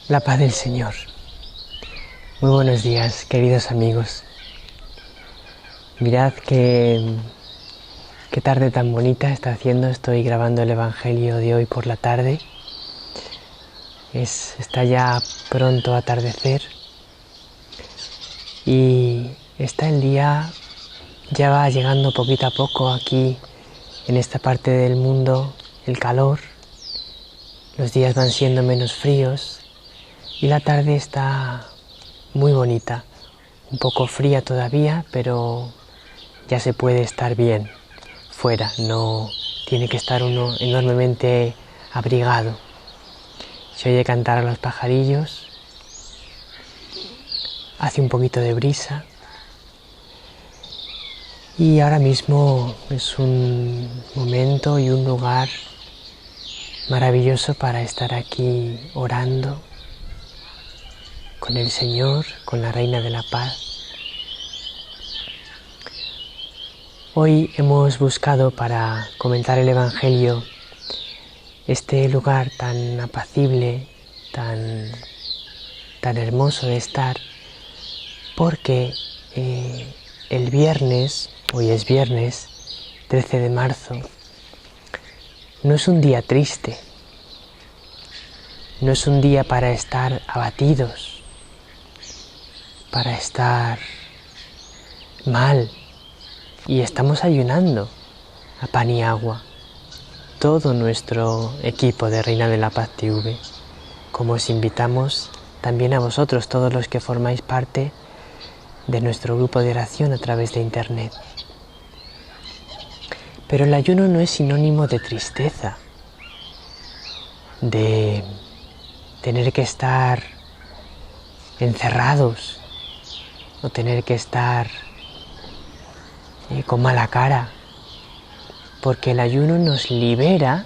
La paz del Señor. Muy buenos días, queridos amigos. Mirad qué tarde tan bonita está haciendo. Estoy grabando el Evangelio de hoy por la tarde. Está ya pronto a atardecer y está el día, ya va llegando poquito a poco aquí en esta parte del mundo el calor. Los días van siendo menos fríos y la tarde está muy bonita, un poco fría todavía, pero ya se puede estar bien fuera, no tiene que estar uno enormemente abrigado. Se oye cantar a los pajarillos, hace un poquito de brisa y ahora mismo es un momento y un lugar maravilloso para estar aquí orando con el Señor, con la Reina de la Paz. Hoy hemos buscado para comentar el Evangelio este lugar tan apacible, tan hermoso de estar, porque el viernes, hoy es viernes 13 de marzo, no es un día triste, no es un día para estar abatidos, para estar mal, y estamos ayunando a pan y agua. Todo nuestro equipo de Reina de la Paz TV, como os invitamos también a vosotros, todos los que formáis parte de nuestro grupo de oración a través de internet. Pero el ayuno no es sinónimo de tristeza, de tener que estar encerrados o tener que estar con mala cara, porque el ayuno nos libera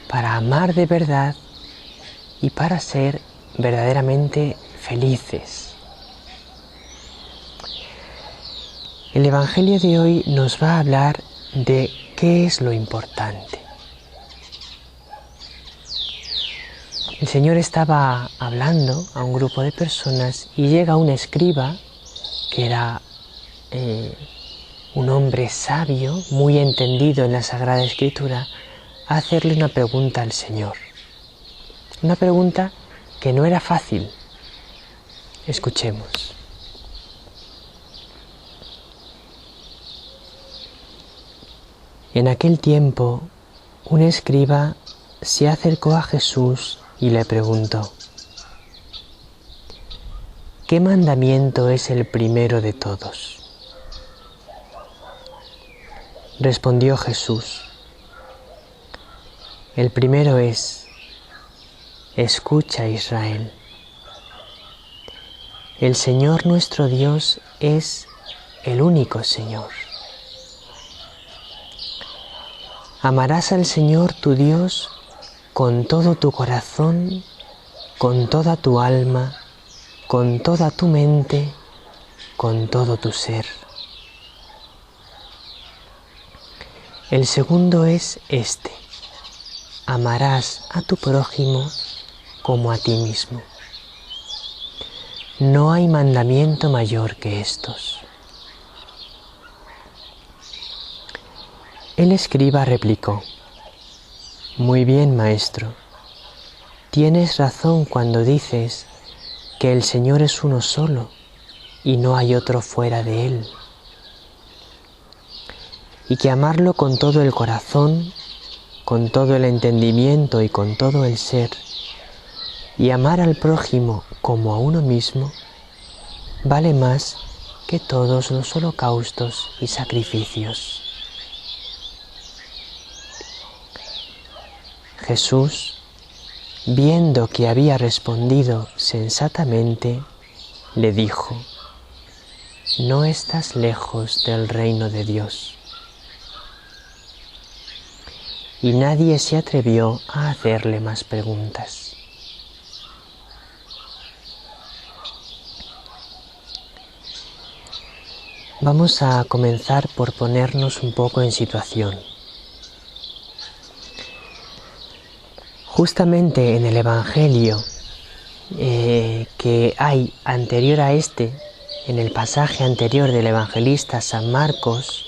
para amar de verdad y para ser verdaderamente felices. El Evangelio de hoy nos va a hablar de qué es lo importante. El Señor estaba hablando a un grupo de personas y llega un escriba, que era un hombre sabio, muy entendido en la Sagrada Escritura, a hacerle una pregunta al Señor. Una pregunta que no era fácil. Escuchemos. En aquel tiempo, un escriba se acercó a Jesús y le preguntó: ¿qué mandamiento es el primero de todos? Respondió Jesús: el primero es: escucha, Israel. El Señor nuestro Dios es el único Señor. Amarás al Señor tu Dios con todo tu corazón, con toda tu alma, con toda tu mente, con todo tu ser. El segundo es este: amarás a tu prójimo como a ti mismo. No hay mandamiento mayor que estos. El escriba replicó: muy bien, maestro, tienes razón cuando dices que el Señor es uno solo y no hay otro fuera de Él, y que amarlo con todo el corazón, con todo el entendimiento y con todo el ser, y amar al prójimo como a uno mismo, vale más que todos los holocaustos y sacrificios. Jesús, viendo que había respondido sensatamente, le dijo: no estás lejos del reino de Dios. Y nadie se atrevió a hacerle más preguntas. Vamos a comenzar por ponernos un poco en situación. Justamente en el Evangelio que hay anterior a este, en el pasaje anterior del evangelista San Marcos,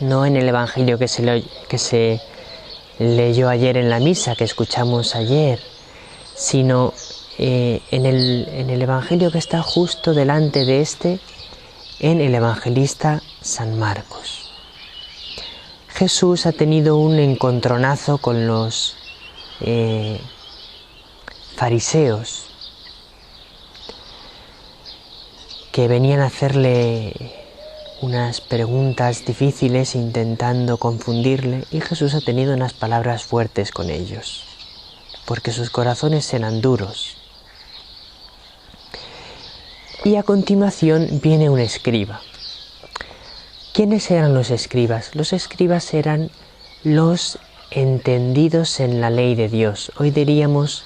no en el evangelio que se leyó ayer en la misa, que escuchamos ayer, sino en el evangelio que está justo delante de este, en el evangelista San Marcos. Jesús ha tenido un encontronazo con los fariseos, que venían a hacerle unas preguntas difíciles intentando confundirle, y Jesús ha tenido unas palabras fuertes con ellos, porque sus corazones eran duros. Y a continuación viene un escriba. ¿Quiénes eran los escribas? Los escribas eran los entendidos en la ley de Dios. Hoy diríamos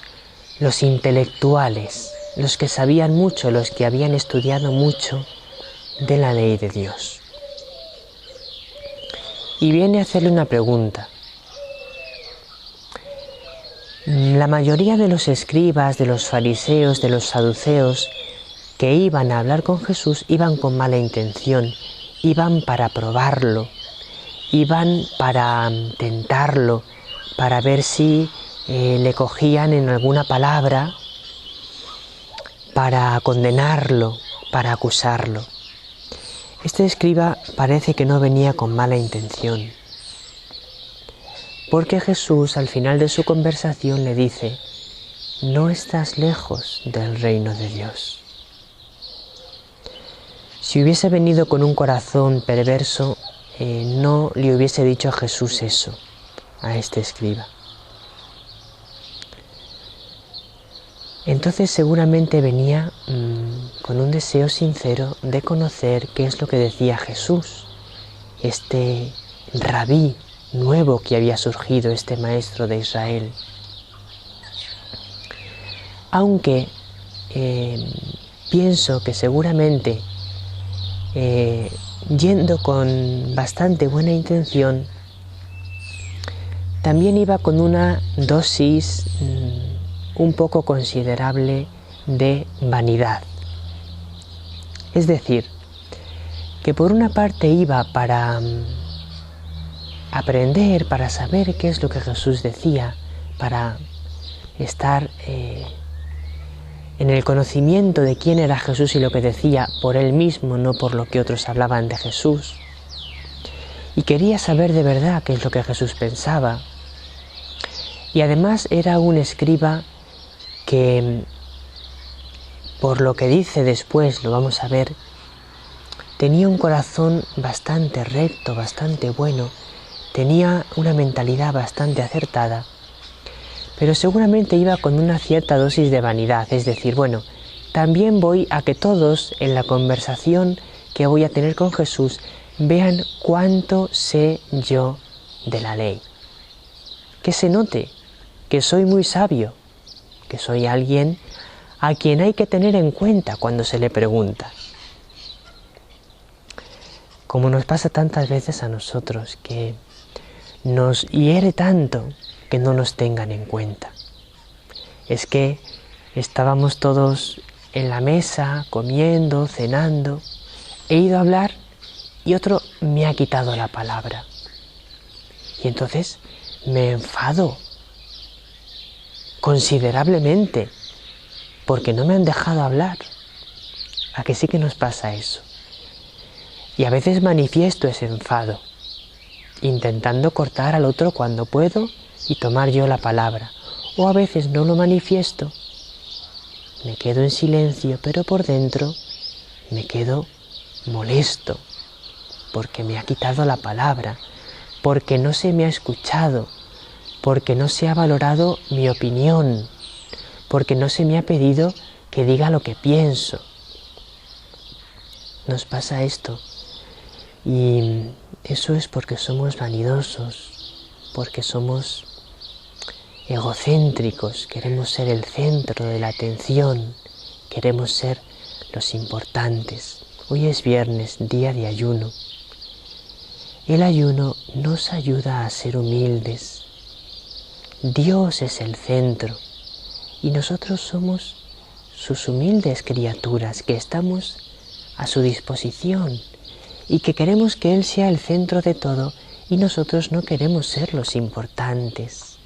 los intelectuales, los que sabían mucho, los que habían estudiado mucho de la ley de Dios. Y viene a hacerle una pregunta. La mayoría de los escribas, de los fariseos, de los saduceos, que iban a hablar con Jesús, iban con mala intención, iban para probarlo, iban para tentarlo, para ver si le cogían en alguna palabra, para condenarlo, para acusarlo. Este escriba parece que no venía con mala intención, porque Jesús al final de su conversación le dice: no estás lejos del reino de Dios. Si hubiese venido con un corazón perverso, no le hubiese dicho a Jesús eso, a este escriba. Entonces seguramente venía con un deseo sincero de conocer qué es lo que decía Jesús, este rabí nuevo que había surgido, este maestro de Israel. Aunque pienso que seguramente yendo con bastante buena intención, también iba con una dosis un poco considerable de vanidad. Es decir, que por una parte iba para aprender, para saber qué es lo que Jesús decía, para estar en el conocimiento de quién era Jesús y lo que decía por él mismo, no por lo que otros hablaban de Jesús. Y quería saber de verdad qué es lo que Jesús pensaba. Y además era un escriba que, por lo que dice después, lo vamos a ver, tenía un corazón bastante recto, bastante bueno, tenía una mentalidad bastante acertada, pero seguramente iba con una cierta dosis de vanidad, es decir, bueno, también voy a que todos en la conversación que voy a tener con Jesús vean cuánto sé yo de la ley. Que se note que soy muy sabio, que soy alguien a quien hay que tener en cuenta cuando se le pregunta. Como nos pasa tantas veces a nosotros, que nos hiere tanto que no nos tengan en cuenta. Es que estábamos todos en la mesa, comiendo, cenando, he ido a hablar y otro me ha quitado la palabra. Y entonces me enfado considerablemente porque no me han dejado hablar. ¿A que sí que nos pasa eso? Y a veces manifiesto ese enfado, intentando cortar al otro cuando puedo y tomar yo la palabra. O a veces no lo manifiesto, me quedo en silencio, pero por dentro me quedo molesto, porque me ha quitado la palabra, porque no se me ha escuchado, porque no se ha valorado mi opinión, porque no se me ha pedido que diga lo que pienso. Nos pasa esto, y eso es porque somos vanidosos, porque somos egocéntricos, queremos ser el centro de la atención, queremos ser los importantes. Hoy es viernes, día de ayuno. El ayuno nos ayuda a ser humildes. Dios es el centro y nosotros somos sus humildes criaturas que estamos a su disposición y que queremos que Él sea el centro de todo y nosotros no queremos ser los importantes.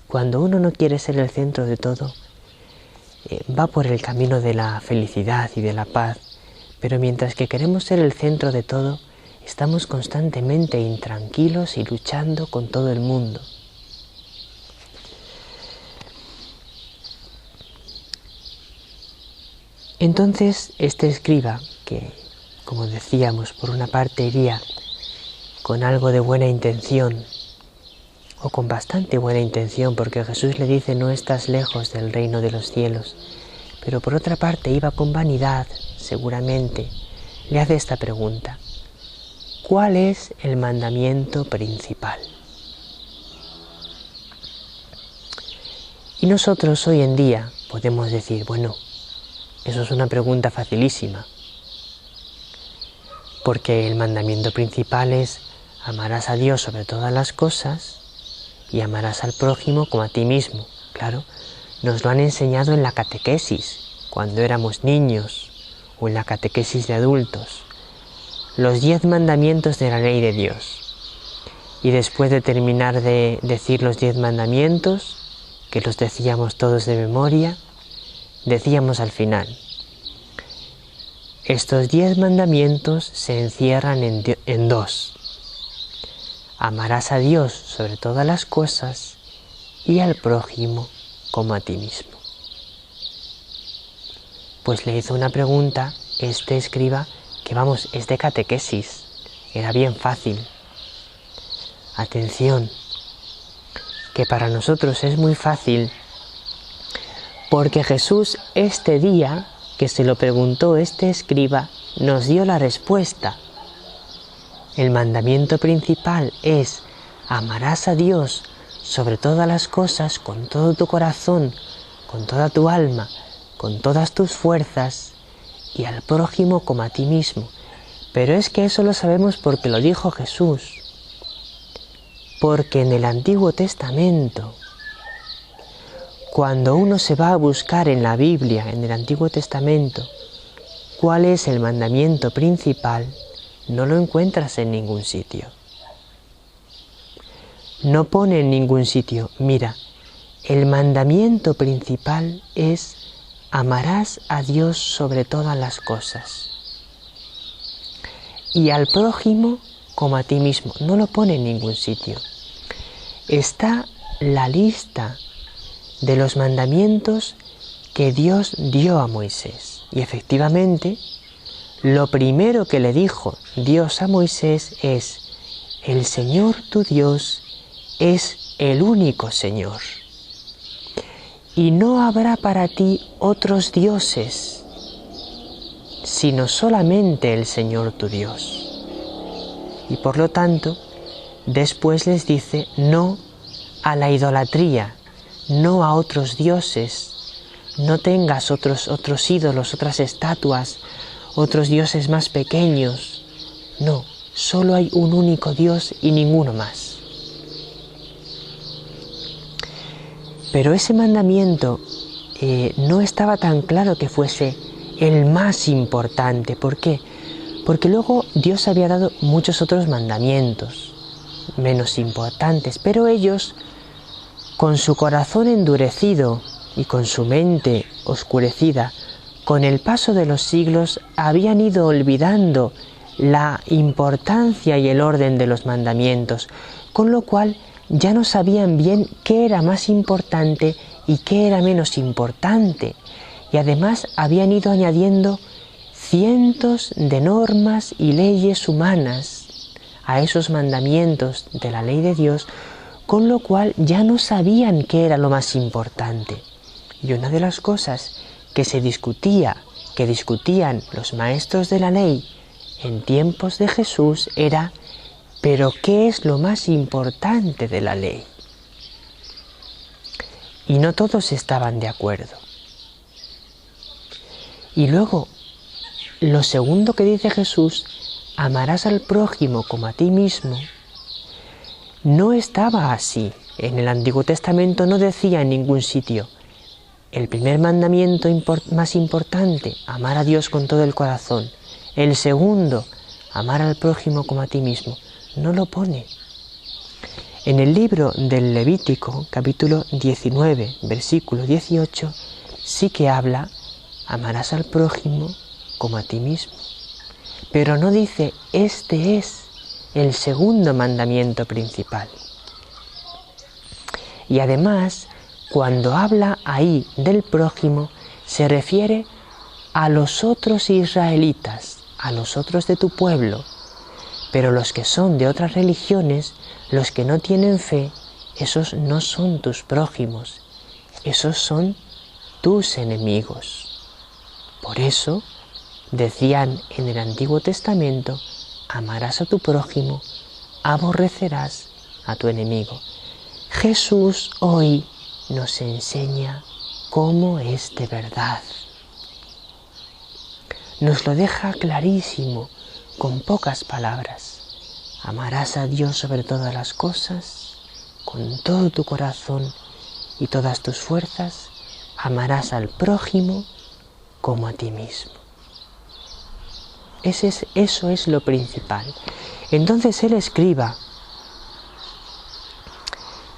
Cuando uno no quiere ser el centro de todo, va por el camino de la felicidad y de la paz, pero mientras que queremos ser el centro de todo, estamos constantemente intranquilos y luchando con todo el mundo. Entonces, este escriba, que, como decíamos, por una parte iría con algo de buena intención, o con bastante buena intención, porque Jesús le dice no estás lejos del reino de los cielos, pero por otra parte iba con vanidad, seguramente, le hace esta pregunta: ¿cuál es el mandamiento principal? Y nosotros hoy en día podemos decir, bueno, eso es una pregunta facilísima, porque el mandamiento principal es amarás a Dios sobre todas las cosas y amarás al prójimo como a ti mismo. Claro, nos lo han enseñado en la catequesis, cuando éramos niños, o en la catequesis de adultos. Los 10 mandamientos de la ley de Dios. Y después de terminar de decir los 10 mandamientos, que los decíamos todos de memoria, decíamos al final: estos 10 mandamientos se encierran en 2. Amarás a Dios sobre todas las cosas y al prójimo como a ti mismo. Pues le hizo una pregunta este escriba que, vamos, es de catequesis, era bien fácil. Atención, que para nosotros es muy fácil, porque Jesús este día que se lo preguntó este escriba nos dio la respuesta. El mandamiento principal es amarás a Dios sobre todas las cosas con todo tu corazón, con toda tu alma, con todas tus fuerzas y al prójimo como a ti mismo. Pero es que eso lo sabemos porque lo dijo Jesús. Porque en el Antiguo Testamento, cuando uno se va a buscar en la Biblia, en el Antiguo Testamento, cuál es el mandamiento principal, no lo encuentras en ningún sitio. No pone en ningún sitio, mira, el mandamiento principal es amarás a Dios sobre todas las cosas y al prójimo como a ti mismo. No lo pone en ningún sitio. Está la lista de los mandamientos que Dios dio a Moisés. Y efectivamente, lo primero que le dijo Dios a Moisés es: el Señor tu Dios es el único Señor. Y no habrá para ti otros dioses, sino solamente el Señor tu Dios. Y por lo tanto, después les dice no a la idolatría, no a otros dioses, no tengas otros ídolos, otras estatuas, otros dioses más pequeños. No, solo hay un único Dios y ninguno más. Pero ese mandamiento no estaba tan claro que fuese el más importante. ¿Por qué? Porque luego Dios había dado muchos otros mandamientos menos importantes, pero ellos, con su corazón endurecido y con su mente oscurecida, con el paso de los siglos habían ido olvidando la importancia y el orden de los mandamientos, con lo cual ya no sabían bien qué era más importante y qué era menos importante, y además habían ido añadiendo cientos de normas y leyes humanas a esos mandamientos de la ley de Dios, con lo cual ya no sabían qué era lo más importante. Y una de las cosas que discutían los maestros de la ley en tiempos de Jesús era: ¿pero qué es lo más importante de la ley? Y no todos estaban de acuerdo. Y luego, lo segundo que dice Jesús, amarás al prójimo como a ti mismo, no estaba así. En el Antiguo Testamento no decía en ningún sitio, el primer mandamiento más importante, amar a Dios con todo el corazón. El segundo, amar al prójimo como a ti mismo. No lo pone. En el libro del Levítico, capítulo 19, versículo 18, sí que habla, amarás al prójimo como a ti mismo. Pero no dice, este es el segundo mandamiento principal. Y además, cuando habla ahí del prójimo, se refiere a los otros israelitas, a los otros de tu pueblo. Pero los que son de otras religiones, los que no tienen fe, esos no son tus prójimos, esos son tus enemigos. Por eso decían en el Antiguo Testamento, amarás a tu prójimo, aborrecerás a tu enemigo. Jesús hoy nos enseña cómo es de verdad. Nos lo deja clarísimo, con pocas palabras. Amarás a Dios sobre todas las cosas, con todo tu corazón y todas tus fuerzas. Amarás al prójimo como a ti mismo. Eso es lo principal. Entonces el escriba,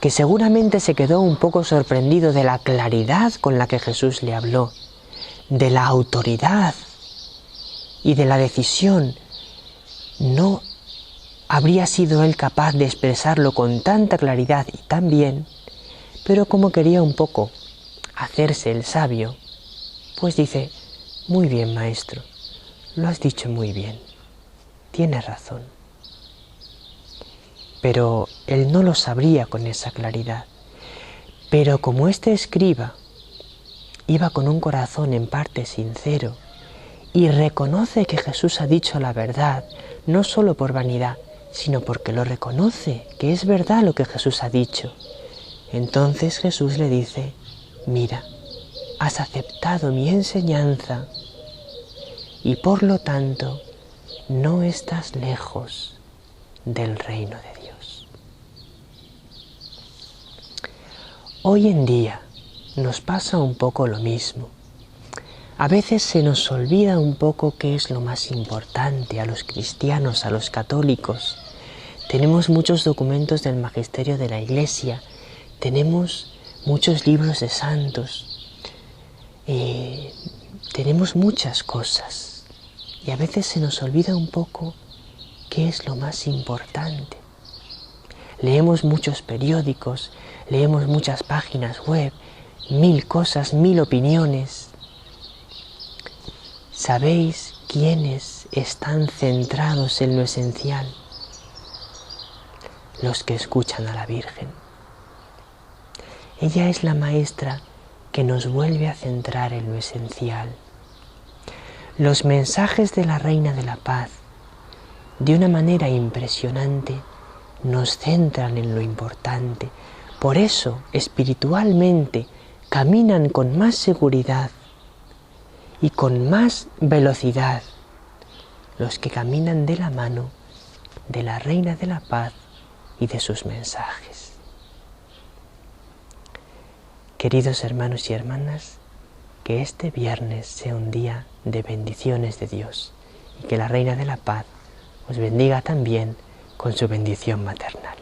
que seguramente se quedó un poco sorprendido de la claridad con la que Jesús le habló, de la autoridad y de la decisión, no habría sido él capaz de expresarlo con tanta claridad y tan bien, pero como quería un poco hacerse el sabio, pues dice, muy bien, maestro, lo has dicho muy bien, tienes razón. Pero él no lo sabría con esa claridad. Pero como este escriba iba con un corazón en parte sincero y reconoce que Jesús ha dicho la verdad, no solo por vanidad, sino porque lo reconoce, que es verdad lo que Jesús ha dicho, entonces Jesús le dice, mira, has aceptado mi enseñanza y por lo tanto no estás lejos del reino de Dios. Hoy en día nos pasa un poco lo mismo. A veces se nos olvida un poco qué es lo más importante a los cristianos, a los católicos. Tenemos muchos documentos del magisterio de la Iglesia, tenemos muchos libros de santos, tenemos muchas cosas y a veces se nos olvida un poco qué es lo más importante. Leemos muchos periódicos, leemos muchas páginas web, 1000 cosas, 1000 opiniones. ¿Sabéis quiénes están centrados en lo esencial? Los que escuchan a la Virgen. Ella es la maestra que nos vuelve a centrar en lo esencial. Los mensajes de la Reina de la Paz, de una manera impresionante, nos centran en lo importante. Por eso, espiritualmente, caminan con más seguridad y con más velocidad los que caminan de la mano de la Reina de la Paz y de sus mensajes. Queridos hermanos y hermanas, que este viernes sea un día de bendiciones de Dios y que la Reina de la Paz os bendiga también con su bendición maternal.